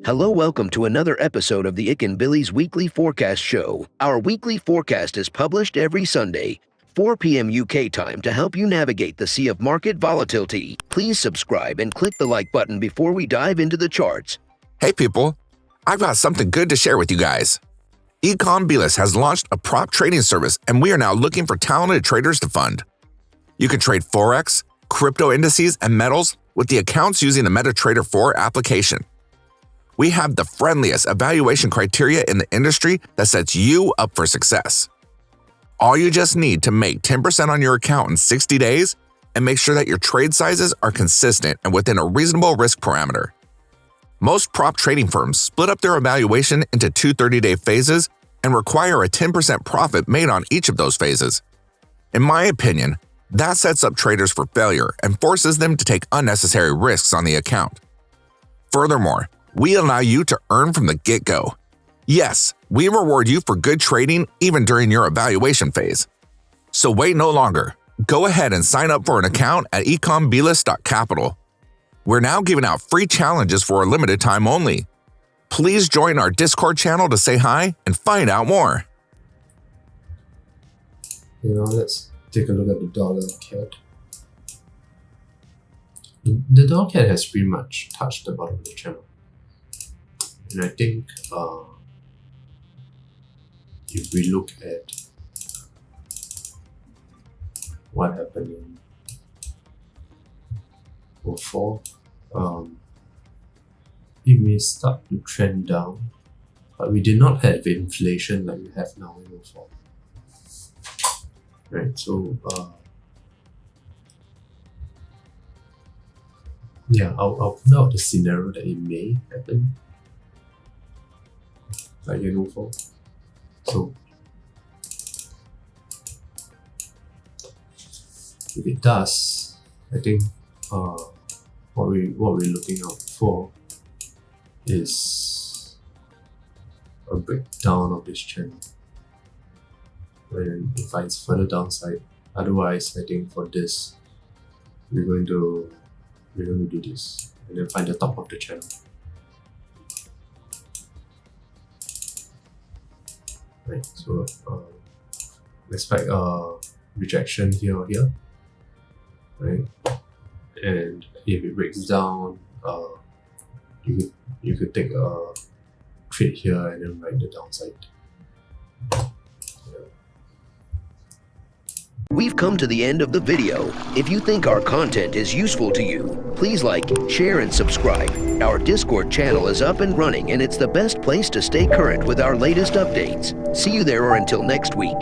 Hello, welcome to another episode of the Ikan Bilis Weekly Forecast Show. Our weekly forecast is published every Sunday, 4 p.m. UK time to help you navigate the sea of market volatility. Please subscribe and click the like button before we dive into the charts. Hey people, I've got something good to share with you guys. Bilis has launched a prop trading service and we are now looking for talented traders to fund. You can trade Forex, crypto indices, and metals with the accounts using the MetaTrader 4 application. We have the friendliest evaluation criteria in the industry that sets you up for success. All you just need to make 10% on your account in 60 days and make sure that your trade sizes are consistent and within a reasonable risk parameter. Most prop trading firms split up their evaluation into two 30-day phases and require a 10% profit made on each of those phases. In my opinion, that sets up traders for failure and forces them to take unnecessary risks on the account. Furthermore, we allow you to earn from the get-go. Yes, we reward you for good trading even during your evaluation phase. So wait no longer. Go ahead and sign up for an account at ikanbilis.capital. We're now giving out free challenges for a limited time only. Please join our Discord channel to say hi and find out more. Let's take a look at the dollar CAD. The dollar CAD has pretty much touched the bottom of the channel. And I think if we look at what happened in 04, it may start to trend down, but we did not have inflation like we have now in 04. Right, so I'll put out the scenario that it may happen like in 04. So if it does, I think what we're looking out for is a breakdown of this channel, and it finds further downside. Otherwise, I think for this we're going to do this and then find the top of the channel. Right, so expect rejection here or here, right? And if it breaks down, you could take a trade here and then ride the downside. We've come to the end of the video. If you think our content is useful to you, please like, share, and subscribe. Our Discord channel is up and running, and it's the best place to stay current with our latest updates. See you there, or until next week.